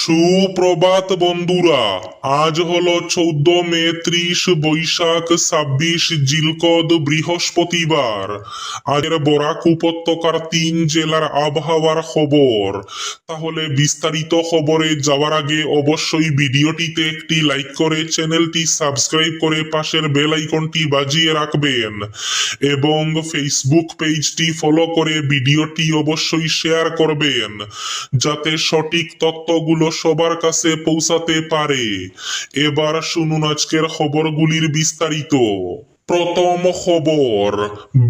সুপ্রভাত বন্ধুরা। আজ হলো 14 মে, 30 বৈশাখ, 26 জিলকদ, বৃহস্পতিবার। আজের বরাক উপত্যকার 3 জেলার আবহাওয়ার খবর। তাহলে বিস্তারিত খবরে যাওয়ার আগে অবশ্যই ভিডিওটিতে একটি লাইক করে চ্যানেলটি সাবস্ক্রাইব করে পাশের বেল আইকনটি বাজিয়ে রাখবেন এবং ফেসবুক পেজটি ফলো করে ভিডিওটি অবশ্যই শেয়ার করবেন যাতে সঠিক তথ্যগুলো সবার কাছে পৌঁছাতে পারে। এবার শুনুন আজকের খবরগুলির বিস্তারিত। প্রথম খবর,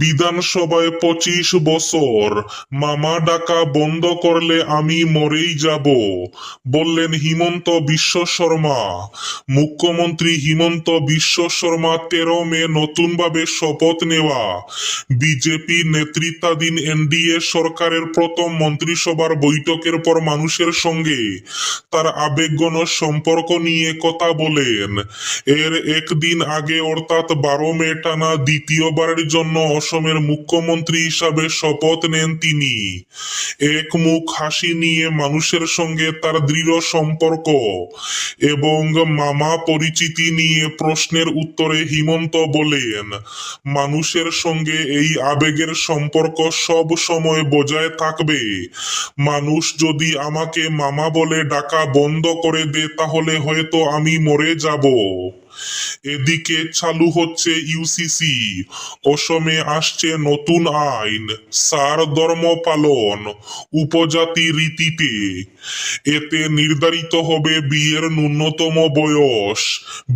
বিধানসভায় 25 বছর, মামা ডাকা বন্ধ করলে আমি মরেই যাব, বললেন হিমন্ত বিশ্ব শর্মা। মুখ্যমন্ত্রী হিমন্ত বিশ্ব শর্মা 13 মে নতুনভাবে শপথ নেওয়া বিজেপি নেতৃত্বাধীন এনডিএ সরকারের প্রথম মন্ত্রিসভার বৈঠকের পর মানুষের সঙ্গে তার আবেগঘন সম্পর্ক নিয়ে কথা বলেন। এর একদিন আগে অর্থাৎ 12 মে টানা দ্বিতীয়বারের জন্য অসমের মুখ্যমন্ত্রী হিসাবে শপথ নেন তিনি। এক মুখ হাসি নিয়ে মানুষের সঙ্গে তার দৃঢ় সম্পর্ক এবং মামা পরিচিতি নিয়ে প্রশ্নের উত্তরে হিমন্ত বলেন, মানুষের সঙ্গে এই আবেগের সম্পর্ক সব সময় বজায় থাকবে। মানুষ যদি আমাকে মামা বলে ডাকা বন্ধ করে দেয় তাহলে হয়তো আমি মরে যাব। এদিকে চালু হচ্ছে ইউসিসি। অসমে আসছে নতুন আইন, সার ধর্ম পালন উপজাতি রীতিতে। এতে নির্ধারিত হবে বিয়ের ন্যূনতম বয়স,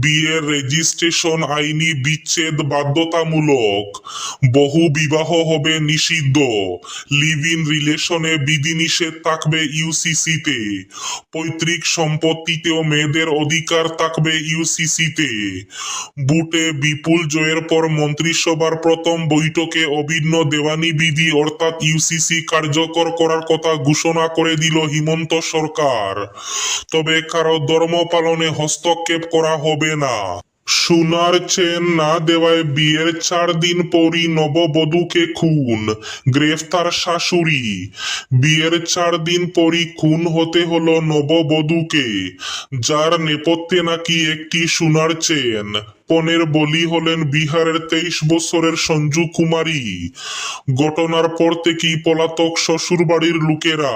বিয়ের রেজিস্ট্রেশন, আইনি বিচ্ছেদ বাধ্যতামূলক, বহু বিবাহ হবে নিষিদ্ধ, লিভ ইন রিলেশনে বিধিনিষেধ থাকবে ইউসিসিতে, পৈতৃক সম্পত্তিতেও মেয়েদের অধিকার থাকবে ইউসিসিতে। বুটে বিপুল জয়ের পর মন্ত্রিসভার প্রথম বৈঠকে অভিন্ন দেওয়ানি বিধি অর্থাৎ ইউসিসি কার্যকর করার কথা ঘোষণা করে দিল হিমন্ত সরকার। তবে কারো ধর্ম পালনে হস্তক্ষেপ করা হবে না। সোনার চেন না দেওয়ায় বিয়ের 4 দিন পরই নববধূকে খুন, গ্রেফতার শাশুড়ি। বিয়ের 4 দিন পরই খুন হতে হলো নববধূকে, যার নেপথ্যে নাকি একটি সোনার চেন। পণের বলি হলেন বিহারের 23 বছরের সঞ্জু কুমারী। ঘটনার পর থেকেই পলাতক শ্বশুর বাড়ির লোকেরা,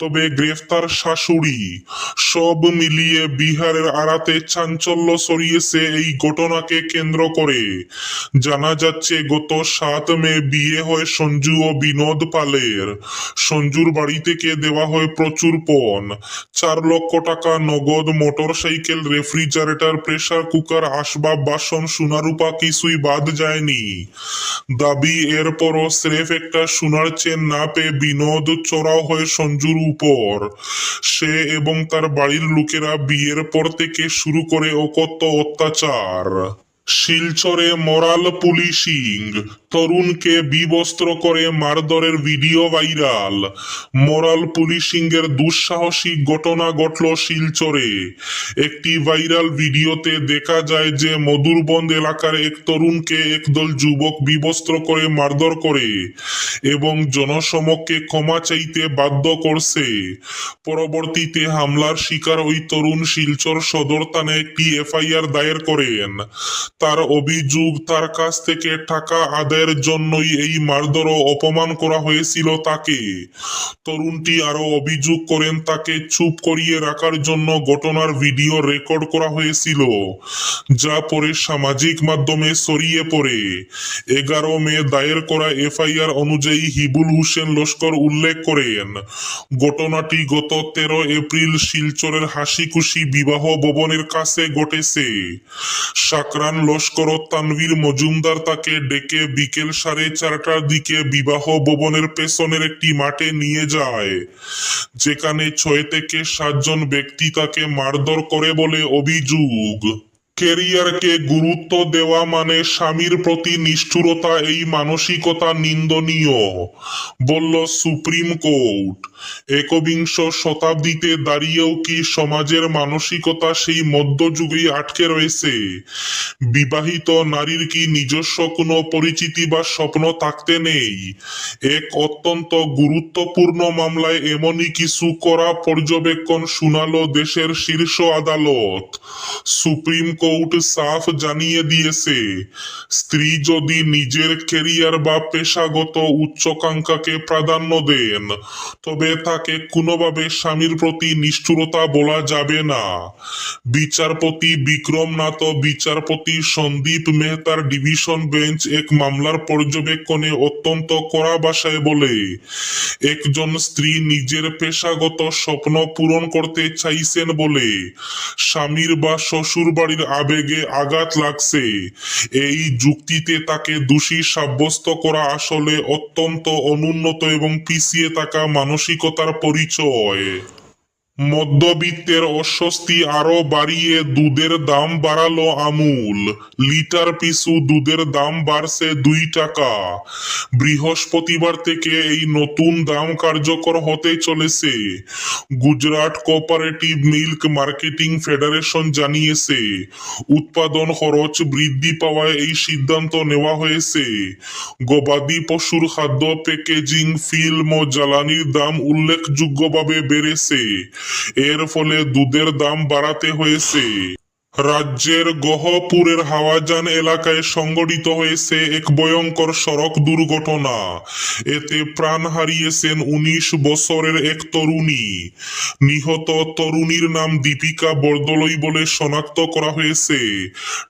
তবে গ্রেফতার শাশুড়ি। সব মিলিয়ে বিহারের আড়াতে চাঞ্চল্য ছড়িয়েছে এই ঘটনাকে কেন্দ্র করে। জানা যাচ্ছে গত 7 মে বিয়ে হয় সঞ্জু ও বিনোদ পালের। সঞ্জুর বাড়ি থেকে দেওয়া হয় প্রচুর পণ, 4 লক্ষ টাকা নগদ, মোটরসাইকেল, রেফ্রিজারেটর, প্রেসার কুকার, আসবাব বাসন, সোনারূপা কিছুই বাদ যায়নি। দাবি এরপরও স্রেফ একটা সোনার চেন না পেয়ে বিনোদ চড়াও হয় সঞ্জুর উপর। সে এবং তার বাড়ির লোকেরা বিয়ের পর থেকে শুরু করে অকথ্য অত্যাচার। শিলচরে মোরাল পুলিশিং, তরুণকে বিবস্ত্র করে মারধরের ভিডিও ভাইরাল। মোরাল পুলিশিং এর দুঃসাহসিক ঘটনা ঘটল শিলচরে। একটি ভাইরাল ভিডিওতে দেখা যায় যে মধুরবন্দ এলাকার এক তরুণকে একদল যুবক বিবস্ত্র করে মারধর করে এবং জনসমক্ষে ক্ষমা চাইতে বাধ্য করছে। পরবর্তীতে হামলার শিকার ওই তরুণ শিলচর সদর থানায় একটি এফআইআর দায়ের করেন। তার অভিযোগ, তার কাছ থেকে টাকা আদায়ের জন্যই এই মারধর ও অপমান করা হয়েছিল তাকে। তরুণটি আরো অভিযোগ করেন তাকে চুপ করিয়ে রাখার জন্য ঘটনার ভিডিও রেকর্ড করা হয়েছিল, যা পরে সামাজিক মাধ্যমে ছড়িয়ে পড়ে। 11 মে দায়ের করা এফআইআর অনুযায়ী হিবুল হোসেন লস্কর উল্লেখ করেন, ঘটনাটি গত 13 এপ্রিল শিলচরের হাসিখুশি বিবাহ ভবনের কাছে ঘটেছে। সাকরান লস্কর ও তানভীর মজুমদার তাকে ডেকে বিকেল 4:30টার দিকে বিবাহ ভবনের পেছনের একটি মাঠে নিয়ে যায়, যেখানে 6 থেকে 7 জন ব্যক্তি তাকে মারধর করে বলে অভিযোগ। কেরিয়ারকে গুরুত্ব দেওয়া মানে স্বামীর প্রতি নিষ্ঠুরতা, এই মানসিকতা নিন্দনীয়, বলল সুপ্রিম কোর্ট। একবিংশ শতাব্দীতে দাঁড়িয়েও কি সমাজের মানসিকতা সেই মধ্যযুগেই আটকে রয়েছে? বিবাহিত নারীর কি নিজস্ব কোনো পরিচিতি বা স্বপ্ন থাকতে নেই? এক অত্যন্ত গুরুত্বপূর্ণ মামলায় এমনই কিছু কড়া পর্যবেক্ষণ শুনালো দেশের শীর্ষ আদালত। সুপ্রিম কোর্ট সাফ জানিয়ে দিয়েছে, স্ত্রী যদি নিজের ক্যারিয়ার বা পেশাগত উচ্চাকাঙ্ক্ষাকে প্রাধান্য দেন, তবে তাকে কোনোভাবে স্বামীর প্রতি নিষ্ঠুরতা বলা যাবে না। বিচারপতি বিক্রমনাথ ও বিচারপতি সন্দীপ মেহতার ডিভিশন বেঞ্চ এক মামলার পর্যবেক্ষণে অত্যন্ত কড়া ভাষায় বলে, একজন স্ত্রী নিজের পেশাগত স্বপ্ন পূরণ করতে চাইছেন বলে স্বামীর বা শ্বশুর বাড়ির আবেগে আঘাত লাগছে, এই যুক্তিতে তাকে দোষী সাব্যস্ত করা আসলে অত্যন্ত অনুন্নত এবং পিছিয়ে থাকা মানসিকতার পরিচয়। মধ্যবিত্তের অস্বস্তি আরো বাড়িয়ে দুধের দাম বাড়ালো আমুল। লিটার পিছু দুধের দাম বাড়ছে 2 টাকা। বৃহস্পতিবার থেকে এই নতুন দাম কার্যকর হতে চলেছে। Gujarat cooperative milk marketing federation জানিয়েছে, উৎপাদন খরচ বৃদ্ধি পাওয়ায় এই সিদ্ধান্ত নেওয়া হয়েছে। গবাদি পশুর খাদ্য, প্যাকেজিং, ফিল্ম ও জ্বালানির দাম উল্লেখযোগ্যভাবে বেড়েছে। এর ফলে দুধের দাম বাড়াতে হয়েছে। রাজ্যের গহপুরের হাওয়াজান এলাকায় সংঘটিত হয়েছে এক ভয়ঙ্কর সড়ক দুর্ঘটনা। এতে প্রাণ হারিয়েছেন 19 বছরের এক তরুণী। নিহত তরুণীর নাম দীপিকা বরদলৈ বলে শনাক্ত করা হয়েছে।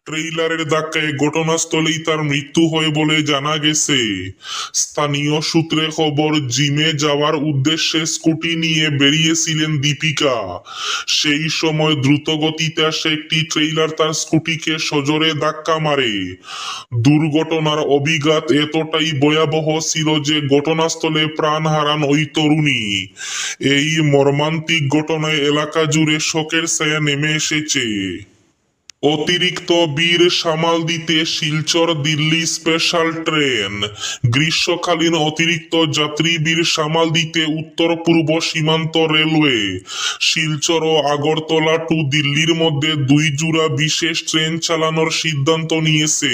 ট্রেইলারের ধাক্কায় ঘটনাস্থলেই তার মৃত্যু হয় বলে জানা গেছে। স্থানীয় সূত্রে খবর, জিমে যাওয়ার উদ্দেশ্যে স্কুটি নিয়ে বেরিয়েছিলেন দীপিকা। সেই সময় দ্রুত গতিতে আসে একটি ট্রেইলার তার স্কুটিকে সজোরে ধাক্কা মারে। দুর্ঘটনার অভিঘাত এতটাই ভয়াবহ ছিল যে ঘটনাস্থলে প্রাণ হারান ওই তরুণী। এই মর্মান্তিক ঘটনায় এলাকা জুড়ে শোকের ছায়া নেমে এসেছে। অতিরিক্ত ভিড় সামাল দিতে শিলচর দিল্লি স্পেশাল ট্রেন। গ্রীষ্মকালীন অতিরিক্ত যাত্রী ভিড় সামাল দিতে উত্তর পূর্ব সীমান্ত রেলওয়ে শিলচর ও আগরতলা টু দিল্লির মধ্যে 2 জোড়া বিশেষ ট্রেন চালানোর সিদ্ধান্ত নিয়েছে।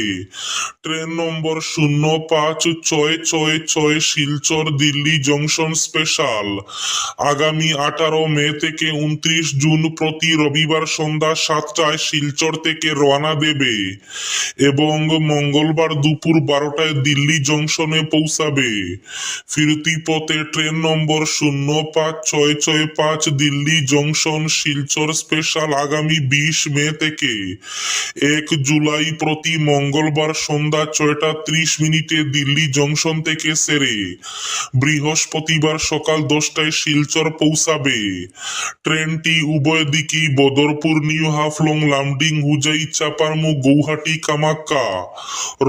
ট্রেন নম্বর 0566 শিলচর দিল্লি জংশন স্পেশাল আগামী 18 মে থেকে 29 জুন প্রতি রবিবার সন্ধ্যা 7টায় শিলচর থেকে রওনা দেবে এবং মঙ্গলবার দুপুর 12টায় দিল্লি জংশনে পৌঁছাবে। ফিরতি পথে ট্রেন নম্বর 05665 দিল্লি জংশন শিলচর স্পেশাল আগামী 20 মে থেকে 1 জুলাই প্রতি মঙ্গলবার সন্ধ্যা 6টা 30 দিল্লি জংশন থেকে সেরে বৃহস্পতিবার সকাল 10টায় শিলচর পৌঁছাবে। ট্রেনটি উভয় দিকেই বদরপুর, নিউ হাফলং, লামডিং, হুজাই, চাপারমু, গৌহাটি, কামাক্কা,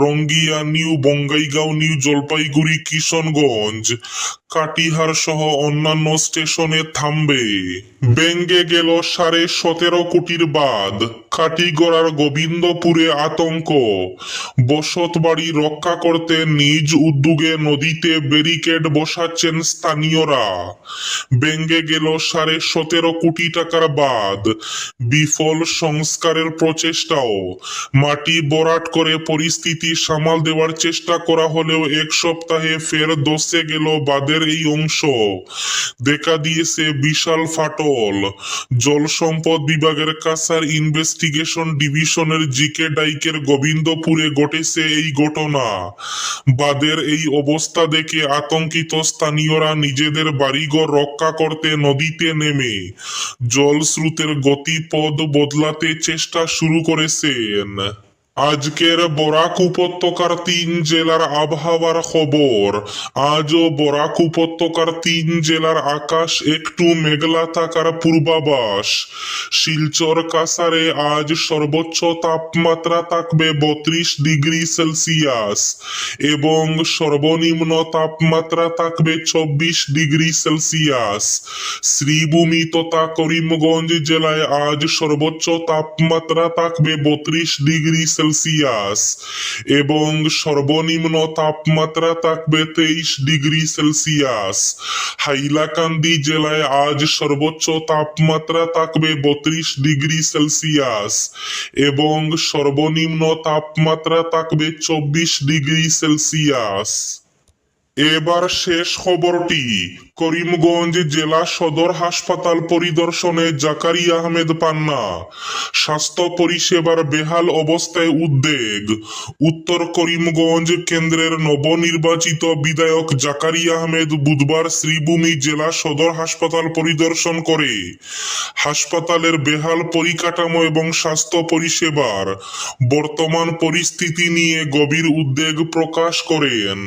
রঙ্গিয়া, নিউ বঙ্গাইগাঁও, নিউ জলপাইগুড়ি, কিশনগঞ্জ, কাটিহার সহ অন্যান্য স্টেশনে থামবে। ব্যঙ্গে গেল 17.5 কোটির বাঁধ। কাটিগড়ার গোবিন্দপুরে আতঙ্ক। বসত বাড়ি রক্ষা করতে নিজ উদ্যোগে নদীতে ব্যারিকেড বসাচ্ছেন স্থানীয়রা। ব্যঙ্গে গেল 17.5 কোটি টাকার বাঁধ। বিফল সংস্কারের প্রচেষ্টাও। মাটি ভরাট করে পরিস্থিতি সামাল দেওয়ার চেষ্টা করা হলেও 1 সপ্তাহে ফের ধসে গেল বাঁধের এই অংশ। দেখা দিয়েছে বিশাল ফাটল। জল সম্পদ বিভাগের কাছার ইনভেস্টিগেশন ডিভিশনের জিকে ডাইকের গোবিন্দপুরে ঘটেছে এই ঘটনা। বাঁধের এই অবস্থা দেখে আতঙ্কিত স্থানীয়রা নিজেদের বাড়িঘর রক্ষা করতে নদীতে নেমে জল স্রোতের গতিপথ বদলাতে চেষ্টা শুরু করেছেন। আজকের বরাক উপত্যকার 3 জেলার আবহাওয়ার খবর। আজও বরাক উপত্যকার 3 জেলার আকাশ একটু মেঘলা থাকার পূর্বাভাস। শিলচর কাছাড়ে আজ সর্বোচ্চ তাপমাত্রা থাকবে 32 ডিগ্রি সেলসিয়াস এবং সর্বনিম্ন তাপমাত্রা থাকবে 24 ডিগ্রি সেলসিয়াস। শ্রীভূমি তথা করিমগঞ্জ জেলায় আজ সর্বোচ্চ তাপমাত্রা থাকবে 32 ডিগ্রি সেলসিয়াস এবং সর্বনিম্ন তাপমাত্রা থাকবে 23 ডিগ্রি সেলসিয়াস। হাইলাকান্দি জেলায় আজ সর্বোচ্চ তাপমাত্রা থাকবে 32 ডিগ্রি সেলসিয়াস এবং সর্বনিম্ন তাপমাত্রা থাকবে 24 ডিগ্রি সেলসিয়াস। এবার শেষ খবরটি। করিমগঞ্জ জেলা সদর হাসপাতাল পরিদর্শনে জাকারিয়া আহমেদ পান্না। স্বাস্থ্য পরিষেবার বেহাল অবস্থায় উদ্বেগ। উত্তর করিমগঞ্জ কেন্দ্রের নবনির্বাচিত বিধায়ক জাকারিয়া আহমেদ বুধবার শ্রীভূমি জেলা সদর হাসপাতাল পরিদর্শন করে হাসপাতালের বেহাল পরিকাঠামো এবং স্বাস্থ্য পরিষেবার বর্তমান পরিস্থিতি নিয়ে গভীর উদ্বেগ প্রকাশ করেন।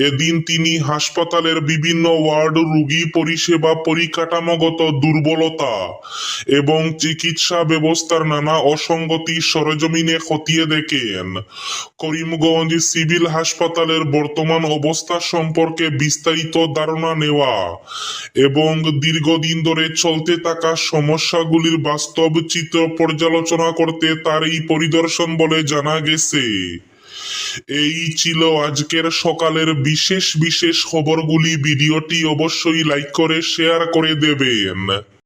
এদিন তিনি হাসপাতালের বিভিন্ন ওয়ার্ড রোগী পরিষেবা পরিকাঠামোগত দুর্বলতা এবং চিকিৎসা ব্যবস্থার নানা অসঙ্গতি সরেজমিনে খতিয়ে দেখেন। করিমগঞ্জ সিভিল হাসপাতালের বর্তমান অবস্থা সম্পর্কে বিস্তারিত ধারণা নেওয়া এবং দীর্ঘদিন ধরে চলতে থাকা সমস্যাগুলির বাস্তব চিত্র পর্যালোচনা করতে তার এই পরিদর্শন বলে জানা গেছে। এই ছিল আজকের সকালের বিশেষ খবরগুলি। ভিডিওটি অবশ্যই লাইক করে শেয়ার করে দেবেন।